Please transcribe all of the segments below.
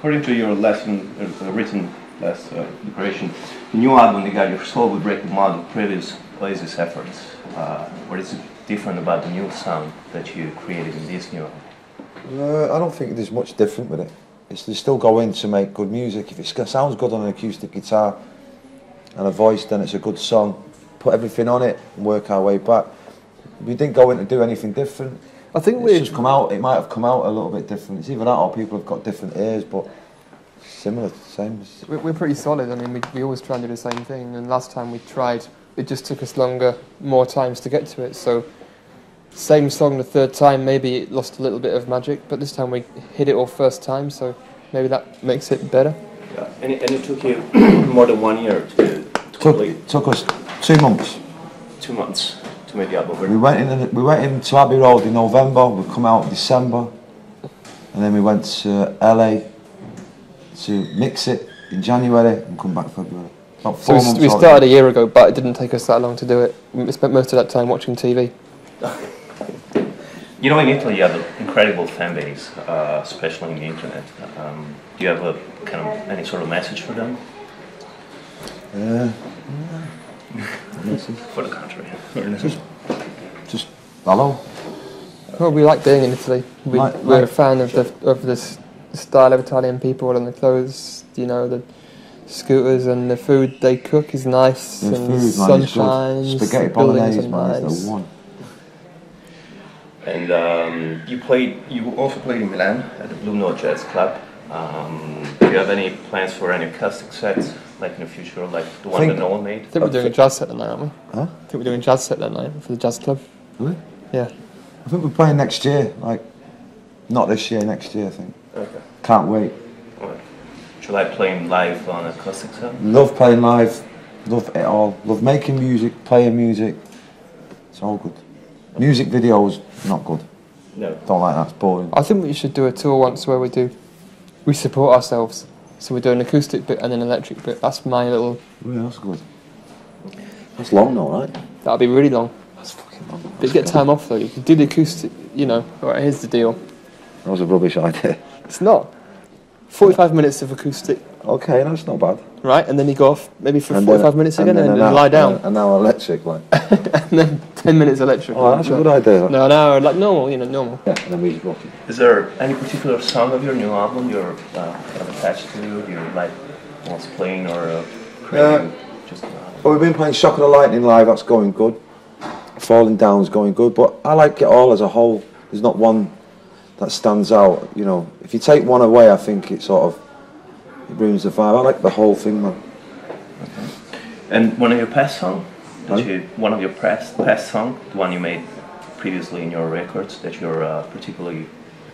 According to your written last declaration, the new album, You Got Your Soul, will break the mold of previous Oasis efforts. What is different about the new sound that you created in this new album? I don't think there's much different with it. They still go in to make good music. If it sounds good on an acoustic guitar and a voice, then it's a good song. Put everything on it and work our way back. We didn't go in to do anything different. I think it's just come out. It might have come out a little bit different. It's either that or people have got different ears, but similar, same. We're pretty solid. I mean, we always try and do the same thing. And last time we tried, it just took us more times to get to it. So, same song the third time, maybe it lost a little bit of magic. But this time we hit it all first time, so maybe that makes it better. Yeah, and it took you more than 1 year to complete. Took us 2 months. 2 months. To make the album. We went into Abbey Road in November. We come out in December, and then we went to LA to mix it in January and come back February. About 4 months. We started a year ago, but it didn't take us that long to do it. We spent most of that time watching TV. You know, in Italy you have an incredible fan base, especially on the internet. Do you have a kind of any sort of message for them? For the country. Just hello. Well, we like being in Italy. We're a fan of this style of Italian people and the clothes, you know, the scooters and the food they cook is nice and the sun shines. Spaghetti bolognese, man, is the one. And you also played in Milan at the Blue Note Jazz Club. Do you have any plans for any acoustic sets, like in the future, like the one that Noel made? I think we're doing a jazz set that night, aren't we? Huh? I think we're doing a jazz set that night for the jazz club. Really? Yeah. I think we're playing next year, like, not this year, next year, I think. Okay. Can't wait. Right. Do you like playing live on acoustic set? Love playing live, love it all. Love making music, playing music. It's all good. Music videos, not good. No. Don't like that, it's boring. I think we should do a tour once where we support ourselves. So we do an acoustic bit and an electric bit. That's my little... Yeah, that's good. That's long though, right? That'll be really long. That's fucking long. But you get time off though. You can do the acoustic, you know. Alright, here's the deal. That was a rubbish idea. It's not. 45 minutes of acoustic. Okay, that's not bad. Right, and then you go off maybe for 45 minutes again and then lie down. And now electric, like. And then 10 minutes electric. Oh, that's a good idea. No, like normal, you know, normal. Yeah, and then MusicBox. Is there any particular song of your new album you're kind of attached to, you like most playing or creating? Well, we've been playing Shock of the Lightning live, that's going good. Falling Down's going good, but I like it all as a whole. There's not one that stands out, you know. If you take one away, I think it sort of ruins the vibe. I like the whole thing, man. Okay. And one of your past songs, past song, the one you made previously in your records that you're particularly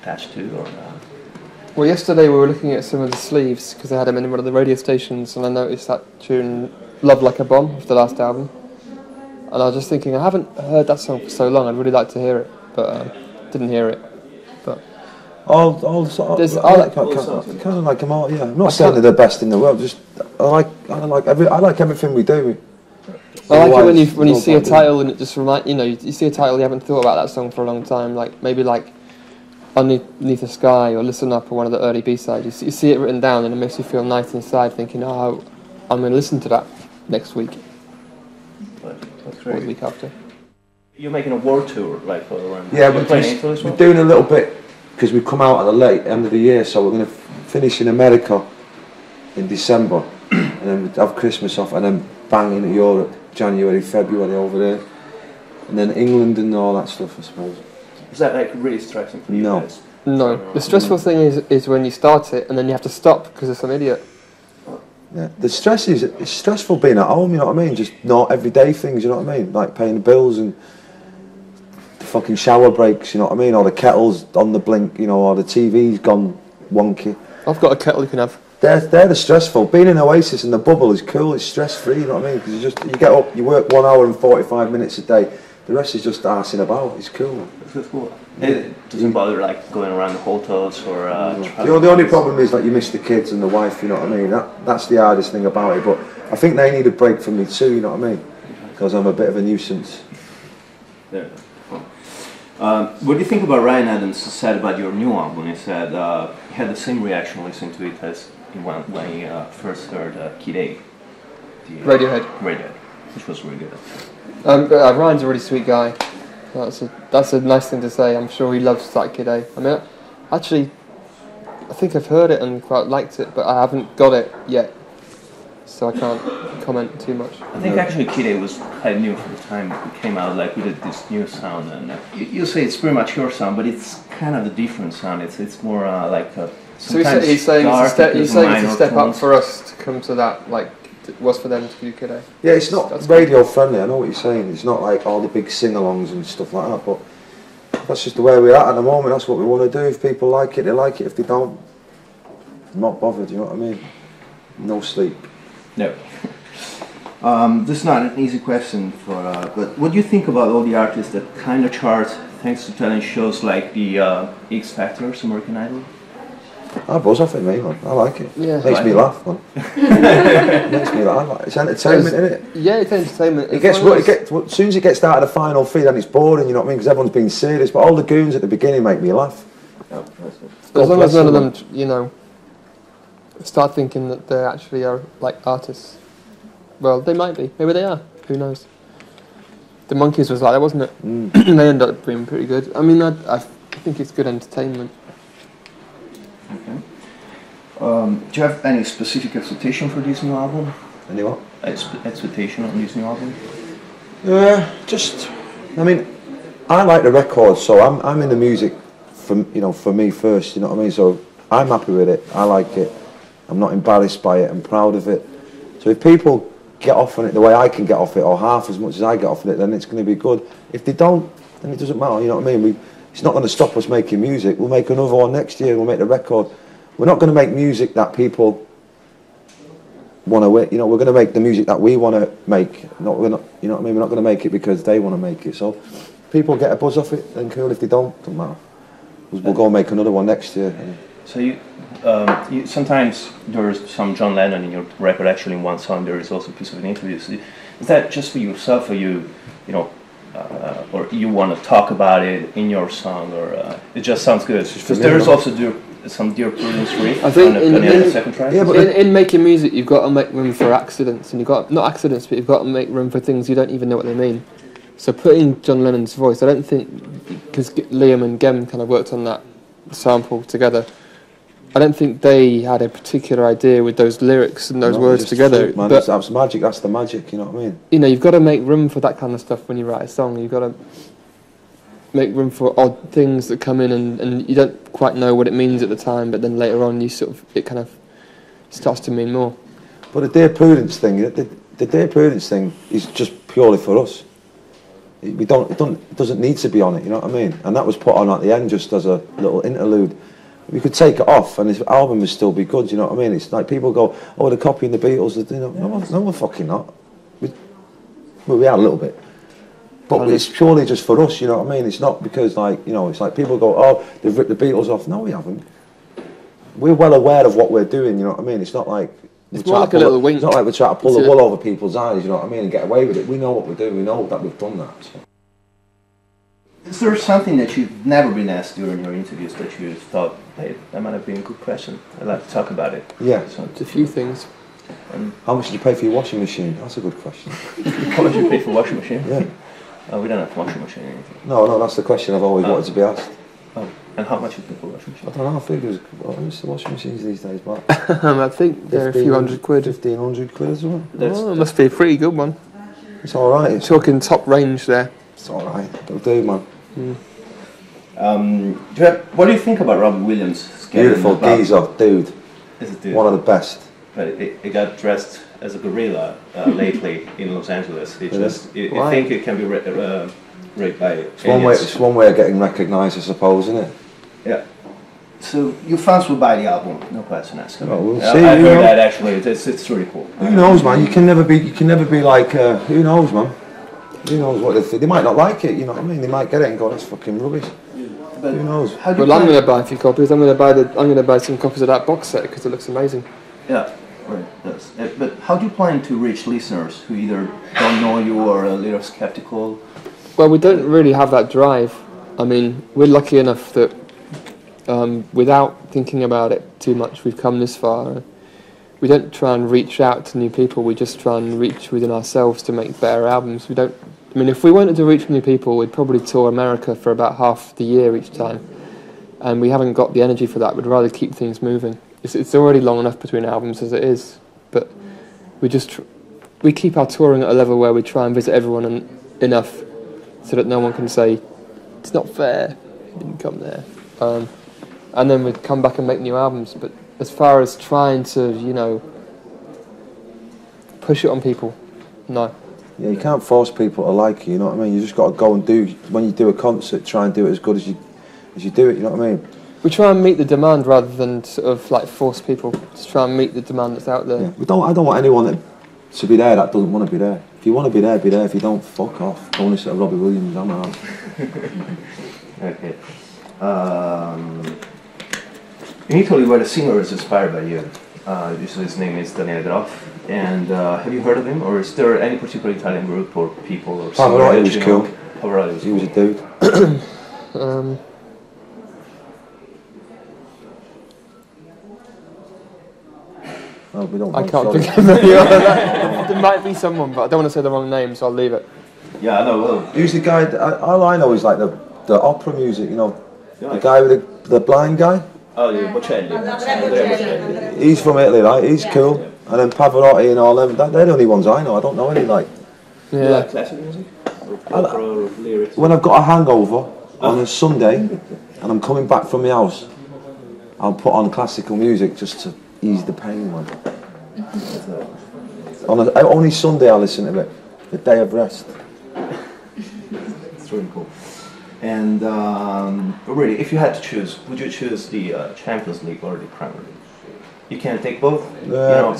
attached to, or? Well, yesterday we were looking at some of the sleeves because I had them in one of the radio stations, and I noticed that tune, "Love Like a Bomb," of the last album. And I was just thinking, I haven't heard that song for so long. I'd really like to hear it, but didn't hear it. But I kind of like them all. Yeah, I'm not saying they're the best in the world. Just I like everything we do. I like it when you see a title and it just you see a title you haven't thought about that song for a long time. Like maybe like Underneath the Sky or Listen Up or one of the early B-sides. You see it written down and it makes you feel nice inside, thinking, oh, I'm going to listen to that next week. That's great. Or the week after. You're making a world tour, like around. Yeah, we're doing a little bit because we come out at the late end of the year, so we're going to finish in America in December, and then we'd have Christmas off, and then bang into Europe, January, February over there, and then England and all that stuff, I suppose. Is that like really stressing for you guys? No. The stressful thing is when you start it and then you have to stop because of some idiot. Yeah, the stress is, it's stressful being at home, you know what I mean? Just not everyday things, you know what I mean? Like paying the bills and the fucking shower breaks, you know what I mean? Or the kettle's on the blink, you know, or the TV's gone wonky. I've got a kettle you can have. They're the stressful. Being in Oasis and the bubble is cool, it's stress-free, you know what I mean? Because you get up, you work 1 hour and 45 minutes a day, the rest is just arsing about, it's cool. That's cool. It doesn't bother like going around the hotels or the only problem is that you miss the kids and the wife, you know what I mean? That's the hardest thing about it, but I think they need a break from me too, you know what I mean? Because I'm a bit of a nuisance. Yeah. What do you think about Ryan Adams said about your new album? He said he had the same reaction listening to it as when he first heard Kid A. Radiohead. Radiohead, which was really good. Ryan's a really sweet guy. That's a nice thing to say. I'm sure he loves that Kid A. I mean, actually, I think I've heard it and quite liked it, but I haven't got it yet, so I can't comment too much. I think actually Kid A was quite new for the time it came out, like with this new sound, and you say it's pretty much your sound, but it's kind of a different sound. It's more like a. So he's saying it's a step up for us to come to that, like it was for them to do Kid A. Yeah, it's not radio friendly. I know what you're saying. It's not like all the big sing-alongs and stuff like that, but that's just the way we're at the moment. That's what we want to do. If people like it, they like it. If they don't, I'm not bothered. You know what I mean? No sleep. No. This is not an easy question but what do you think about all the artists that kind of chart thanks to talent shows like the X Factor, American Idol? I buzz off it, mate, man. I like it. Yeah. Makes me laugh, man. Makes me laugh. It's entertainment, isn't it? Yeah, it's entertainment. As soon as it gets down to the final feed, then it's boring, you know what I mean? Because everyone's being serious. But all the goons at the beginning make me laugh. Oh, as long as none of them, you know, start thinking that they actually are like artists. Well, they might be. Maybe they are. Who knows? The Monkees was like that, wasn't it? Mm. They ended up being pretty good. I mean, I think it's good entertainment. Okay. Do you have any specific expectation for this new album? Any what? Expectation on this new album? I mean, I like the record, so I'm in the music for me first, you know what I mean? So I'm happy with it. I like it. I'm not embarrassed by it. I'm proud of it. So if people get off on it the way I can get off it, or half as much as I get off on it, then it's going to be good. If they don't, then it doesn't matter, you know what I mean? It's not going to stop us making music. We'll make another one next year. We'll make the record. We're not going to make music that people want to. You know, we're going to make the music that we want to make. You know what I mean? We're not going to make it because they want to make it. So, people get a buzz off it, then cool. If they don't, doesn't matter. We'll go and make another one next year. So you sometimes there's some John Lennon in your record. Actually, in one song there is also a piece of an interview. Is that just for yourself, or you know? Or you want to talk about it in your song, or it just sounds good? Because there is also some Dear Prudence riff I think on the second track. Yeah, but in making music, you've got to make room for accidents, and you've got not accidents, but you've got to make room for things you don't even know what they mean. So putting John Lennon's voice, I don't think, because Liam and Gem kind of worked on that sample together, I don't think they had a particular idea with those lyrics and those words together. Man, but that's magic. That's the magic. You know what I mean? You know, you've got to make room for that kind of stuff when you write a song. You've got to make room for odd things that come in, and you don't quite know what it means at the time, but then later on, it kind of starts to mean more. But the Dear Prudence thing, the Dear Prudence thing is just purely for us. It doesn't need to be on it. You know what I mean? And that was put on at the end just as a little interlude. We could take it off and this album would still be good, you know what I mean? It's like people go, oh, they're copying the Beatles. You know, no, we're fucking not. We are a little bit. But it's purely just for us, you know what I mean? It's not because, like, you know, it's like people go, oh, they've ripped the Beatles off. No, we haven't. We're well aware of what we're doing, you know what I mean? It's not like... It's more like a little wink. It's not like we're trying to pull the wool over people's eyes, you know what I mean, and get away with it. We know what we're doing. We know that we've done that. So. Is there something that you've never been asked during your interviews that you thought, hey, that might have been a good question? I'd like to talk about it. Yeah. So, it's a few things. How much did you pay for your washing machine? That's a good question. How much did you pay for washing machine? Yeah. We don't have washing machine or anything. No, that's the question I've always wanted to be asked. Oh, and how much you pay for washing machine? I don't know, I think it was, what is the washing machines these days, Mark? I think they're a few hundred quid. 1,500 quid as well. It must be a pretty good one. It's alright. You're talking top range there. It's alright. It'll do, man. What do you think about Robbie Williams? Beautiful geezer, dude. Is it dude? One of the best. But it got dressed as a gorilla lately in Los Angeles. I think it can be raped by aliens. It's one way of getting recognised, I suppose, isn't it? Yeah. So your fans will buy the album, no question asked. Oh, we'll see. I've heard that actually. It's really cool. Who knows, man? You can never be like. Who knows, man? Who knows what they think? They might not like it. You know what I mean? They might get it and go, "That's fucking rubbish." But who knows? Well, I'm going to buy a few copies. I'm going to buy some copies of that box set because it looks amazing. Yeah, right. Yes. But how do you plan to reach listeners who either don't know you or are a little skeptical? Well, we don't really have that drive. I mean, we're lucky enough that without thinking about it too much, we've come this far. We don't try and reach out to new people, we just try and reach within ourselves to make better albums. I mean, if we wanted to reach new people, we'd probably tour America for about half the year each time. And we haven't got the energy for that, we'd rather keep things moving. It's already long enough between albums as it is, but we keep our touring at a level where we try and visit everyone enough so that no one can say, it's not fair, you didn't come there. And then we'd come back and make new albums, but as far as trying to, you know, push it on people, no. Yeah, you can't force people to like you, you know what I mean? You just got to go and do, when you do a concert, try and do it as good as you do it, you know what I mean? We try and meet the demand rather than sort of like force people. Just try and meet the demand that's out there. Yeah, I don't want anyone to be there that doesn't want to be there. If you want to be there, be there. If you don't, fuck off. Go and listen to Robbie Williams, I'm out. Okay. In Italy, where the singer is inspired by you, usually his name is Daniele Groff, and have you heard of him, or is there any particular Italian group or people or singer? Pavarotti was cool. Pavarotti was He was a dude. Oh, I can't think of any other that. There might be someone, but I don't want to say the wrong name, so I'll leave it. Yeah, I know. Well, who's the guy? All I know is like the opera music, you know, the guy with the blind guy. Oh, yeah, Bocelli. He's from Italy, right? He's cool. Yeah. And then Pavarotti and all them. They're the only ones I know. I don't know any like. Yeah. You like classic music? Or lyrics? When I've got a hangover on a Sunday and I'm coming back from my house, I'll put on classical music just to ease the pain, man. Only Sunday I listen to it, the day of rest. It's really cool. And really, if you had to choose, would you choose the Champions League or the Premier League? You can't take both. The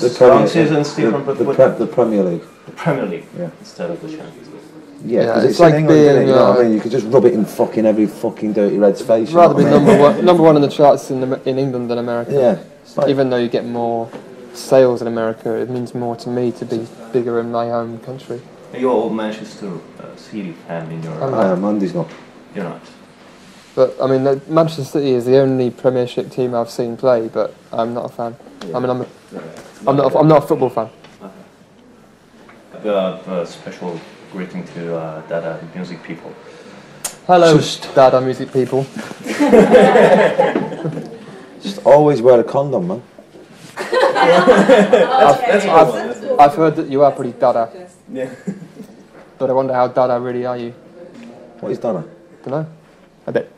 Premier League. The Premier League, yeah. Instead of the Champions League. Yeah, because it's like England, being, you know what I mean? You could just rub it in fucking every fucking dirty Red's face. Rather be number one in the charts in England than America. Yeah. Like, even though you get more sales in America, it means more to me to be bigger in my home country. Are you all Manchester City fan in your... I am, Andy's not. You're not? But, I mean, Manchester City is the only Premiership team I've seen play, but I'm not a fan. Yeah. I mean, I'm not a football fan. Okay. A special greeting to Dada music people. Hello, Dada music people. Just always wear a condom, man. I've heard that you are pretty Dada. Yeah. But I wonder how Dada really are you? What is Dada? Don't know. A bit.